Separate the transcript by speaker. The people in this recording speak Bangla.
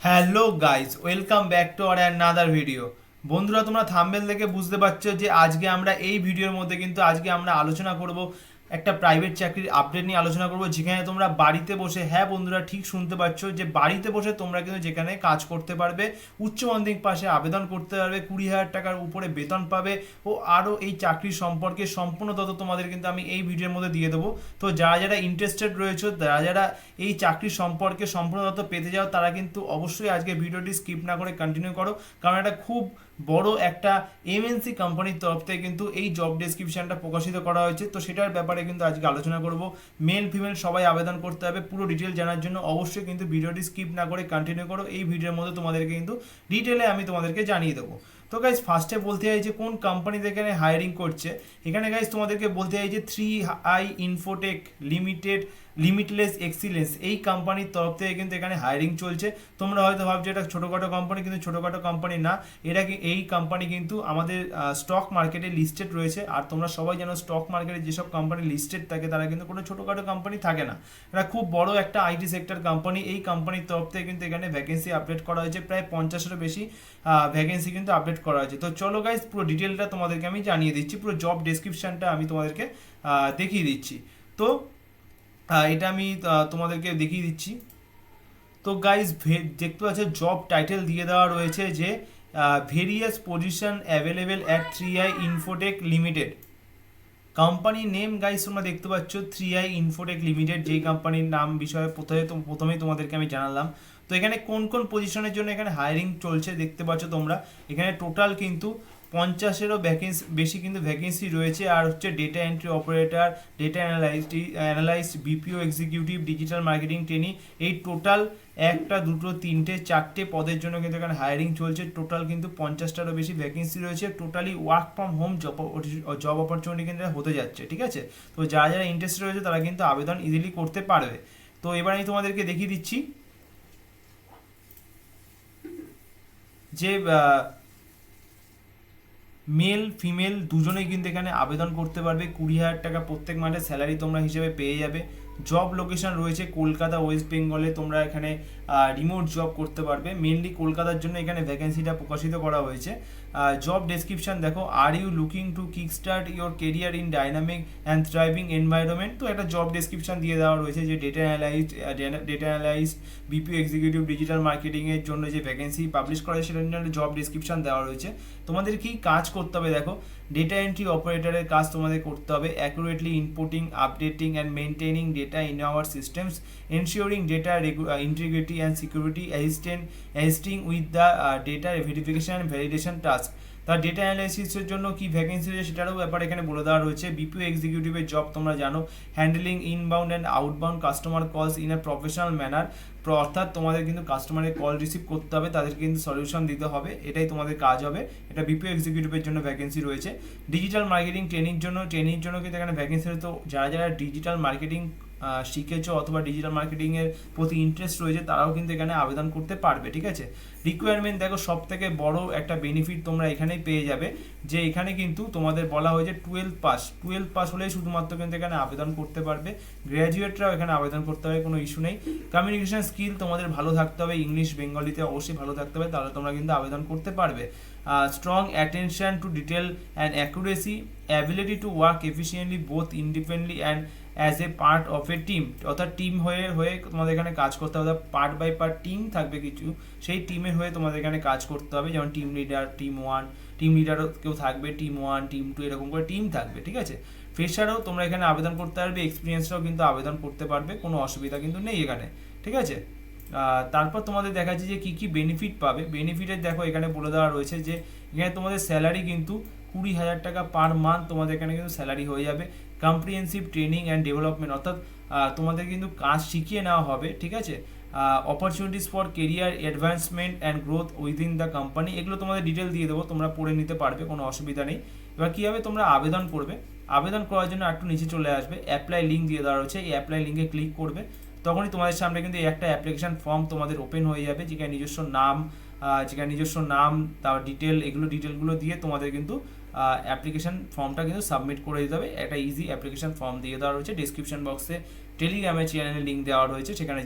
Speaker 1: Hello guys, welcome back to our another video. বন্ধুরা, তোমরা থাম্বনেল দেখে বুঝতে পারছো যে আজকে আমরা এই ভিডিওর মধ্যে কিন্তু আজকে আমরা আলোচনা করব একটা প্রাইভেট চাকরির আপডেট নিয়ে আলোচনা করব, যেখানে তোমরা বাড়িতে বসে, হ্যাঁ বন্ধুরা ঠিক শুনতে পাচ্ছ, যে বাড়িতে বসে তোমরা কিন্তু যেখানে কাজ করতে পারবে, উচ্চ মাধ্যমিক পাশে আবেদন করতে পারবে, 20,000 টাকার উপরে বেতন পাবে ও আরও এই চাকরির সম্পর্কে সম্পূর্ণ তথ্য তোমাদের কিন্তু আমি এই ভিডিওর মধ্যে দিয়ে দেবো। তো যারা যারা ইন্টারেস্টেড রয়েছে, যারা যারা এই চাকরির সম্পর্কে সম্পূর্ণ তথ্য পেতে যাও, তারা কিন্তু অবশ্যই আজকে ভিডিওটি স্কিপ না করে কন্টিনিউ করো, কারণ এটা খুব বড় একটা এমএনসি কোম্পানির তরফ থেকে কিন্তু এই জব ডেসক্রিপশনটা প্রকাশিত করা হয়েছে। তো সেটার ব্যাপারে কিন্তু আজকে আলোচনা করব। মেল ফিমেল সবাই আবেদন করতে হবে। পুরো ডিটেল জানার জন্য অবশ্যই কিন্তু ভিডিওটি স্কিপ না করে কন্টিনিউ করো। এই ভিডিওর মধ্যে তোমাদেরকে কিন্তু ডিটেলে আমি তোমাদেরকে জানিয়ে দেবো। তো গাইজ ফার্স্টে বলতে চাই যে কোন কোম্পানিতে এখানে হায়ারিং করছে। এখানে গাইজ তোমাদেরকে বলতে চাই যে 3i Infotech limited limitless excellence এই কোম্পানির তরফ থেকে কিন্তু এখানে হায়ারিং চলছে। তোমরা হয়তো ভাবছো এটা ছোটোখাটো কোম্পানি, কিন্তু ছোটোখাটো কোম্পানি না। এই কোম্পানি কিন্তু আমাদের স্টক মার্কেটে লিস্টেড রয়েছে। আর তোমরা সবাই জানো স্টক মার্কেটে যেসব কোম্পানি লিস্টেড থাকে তারা কিন্তু কোনো ছোটোখাটো কোম্পানি থাকে না। এটা খুব বড় একটা আইটি সেক্টর কোম্পানি। এই কোম্পানির তরফ থেকে কিন্তু এখানে ভ্যাকেন্সি আপডেট করা হয়েছে, প্রায় 50-এরও বেশি ভ্যাকেন্সি কিন্তু আপডেট করা হয়েছে। তো চলো গাইজ পুরো ডিটেলটা তোমাদেরকে আমি জানিয়ে দিচ্ছি, পুরো জব ডেসক্রিপশনটা আমি তোমাদেরকে দেখিয়ে দিচ্ছি। তো এটা আমি তোমাদেরকে দেখিয়ে দিচ্ছি। তো গাইজ দেখতে পাচ্ছ জব টাইটেল দিয়ে দেওয়া রয়েছে যে various position available at 3i Infotech limited. Company name guys তোমরা দেখতে পাচ্ছ 3i ইনফোটেক লিমিটেড, যেই কোম্পানির নাম বিষয়ে প্রথমেই তোমাদেরকে আমি জানালাম। তো এখানে কোন কোন পজিশনের জন্য এখানে হায়ারিং চলছে দেখতে পাচ্ছ তোমরা। এখানে টোটাল কিন্তু 50-এরও বেশি কিন্তু ভ্যাকেন্সি রয়েছে। আর হচ্ছে data entry operator, data analyst, BPO executive, digital marketing trainee, এই টোটাল 1টা 2টো 3টে 4টে পদের জন্য কিন্তু এখানে হায়ারিং চলছে। টোটাল কিন্তু 50টারও বেশি ভ্যাকেন্সি রয়েছে। Totally work from home job opportunity কিন্তু হতে যাচ্ছে, ঠিক আছে। তো যারা যারা ইন্টারেস্টেড রয়েছে তারা কিন্তু আবেদন ইজিলি করতে পারবে। তো এবার আমি তোমাদেরকে দেখিয়ে দিচ্ছি যে মেল ফিমেল দুজনেই কিন্তু এখানে আবেদন করতে পারবে। 20,000 টাকা প্রত্যেক মাসে স্যালারি তোমরা হিসেবে পেয়ে যাবে। জব লোকেশন রয়েছে কলকাতা, ওয়েস্ট বেঙ্গলে। তোমরা এখানে রিমোট জব করতে পারবে। মেনলি কলকাতার জন্য এখানে ভ্যাকেন্সিটা প্রকাশিত করা হয়েছে। জব ডেসক্রিপশন দেখো, are you looking to kick start your career in dynamic and thriving environment. তো একটা জব ডেসক্রিপশন দিয়ে দেওয়া রয়েছে যে data analyst, BPO executive, digital মার্কেটিংয়ের জন্য যে ভ্যাকেন্সি পাবলিশ করা হয় সেটার জন্য জব ডেসক্রিপশন দেওয়া রয়েছে। তোমাদের কি কাজ করতে হবে দেখো, ডেটা এন্ট্রি অপারেটরের কাজ তোমাদের করতে হবে। Accurately inputting, updating and maintaining data in our systems, ensuring data integrity and security, assisting with the data verification and validation task. তার ডেটা অ্যানালাইসিসের জন্য কি ভ্যাকেন্সি রয়েছে সেটারও ব্যাপারে এখানে বলে দেওয়া রয়েছে। বিপিও এক্সিকিউটিভের জব তোমরা জানো, handling inbound and outbound customer কলস ইন এ প্রফেশনাল ম্যানার। অর্থাৎ তোমাদের কিন্তু কাস্টমারের কল রিসিভ করতে হবে, তাদেরকে কিন্তু সলিউশন দিতে হবে, এটাই তোমাদের কাজ হবে। এটা বিপিও এক্সিকিউটিভের জন্য ভ্যাকেন্সি রয়েছে। ডিজিটাল মার্কেটিং ট্রেনির জন্য কিন্তু এখানে ভ্যাকেন্সি রয়েছে। তো যারা যারা ডিজিটাল মার্কেটিং শিখেছো অথবা ডিজিটাল মার্কেটিংয়ের প্রতি ইন্টারেস্ট রয়েছে তারাও কিন্তু এখানে আবেদন করতে পারবে, ঠিক আছে। রিকোয়ারমেন্ট দেখো, সব থেকে বড় একটা বেনিফিট তোমরা এখানেই পেয়ে যাবে, যে এখানে কিন্তু তোমাদের বলা হয়েছে 12 পাস হলেই শুধুমাত্র কিন্তু এখানে আবেদন করতে পারবে। গ্র্যাজুয়েটরাও এখানে আবেদন করতে হবে, কোনো ইস্যু নেই। কমিউনিকেশন স্কিল তোমাদের ভালো থাকতে হবে, ইংলিশ বেঙ্গলিতে অবশ্যই ভালো থাকতে হবে, তাহলে তোমরা কিন্তু আবেদন করতে পারবে। Strong attention to detail and accuracy, ability to work efficiently both independently and as a part of A team. অর্থাৎ টিম হয়ে তোমাদের এখানে কাজ করতে হবে। পার্ট বাই পার্ট টিম থাকবে কিছু, সেই টিমের হয়ে তোমাদের এখানে কাজ করতে হবে। যেমন টিম লিডার, টিম লিডারও কেউ থাকবে, টিম 1, টিম 2 এরকম করে টিম থাকবে, ঠিক আছে। ফ্রেশারও তোমরা এখানে আবেদন করতে পারবে, এক্সপিরিয়েন্সরাও কিন্তু আবেদন করতে পারবে, কোনো অসুবিধা কিন্তু নেই এখানে, ঠিক আছে। তারপর তোমাদের দেখাচ্ছি যে কী কী বেনিফিট পাবে। বেনিফিটের দেখো এখানে বলে দেওয়া রয়েছে যে এখানে তোমাদের স্যালারি কিন্তু 20,000 টাকা পার মান্থ তোমাদের এখানে কিন্তু স্যালারি হয়ে যাবে। কম্প্রিহেন্সিভ ট্রেনিং অ্যান্ড ডেভেলপমেন্ট, অর্থাৎ তোমাদের কিন্তু কাজ শিখিয়ে নেওয়া হবে, ঠিক আছে। Opportunities for career advancement and growth within the company, এগুলো তোমাদের ডিটেল দিয়ে দেবো, তোমরা পড়ে নিতে পারবে, কোনো অসুবিধা নেই। এবার কীভাবে তোমরা আবেদন করবে, আবেদন করার জন্য একটু নিচে চলে আসবে, অ্যাপ্লাই লিঙ্ক দিয়ে দেওয়া রয়েছে, এই অ্যাপ্লাই লিঙ্কে ক্লিক করবে। তখনই তোমাদের সামনে কিন্তু একটা অ্যাপ্লিকেশন ফর্ম তোমাদের ওপেন হয়ে যাবে, যেখানে নিজস্ব নাম তার ডিটেলগুলো দিয়ে তোমাদের কিন্তু অ্যাপ্লিকেশন ফর্মটা কিন্তু সাবমিট করে দিতে হবে। একটা ইজি অ্যাপ্লিকেশন ফর্ম দিয়ে দেওয়া রয়েছে। ডিসক্রিপশন বক্সে টেলিগ্রামের চ্যানেলের লিঙ্ক দেওয়া রয়েছে, সেখানে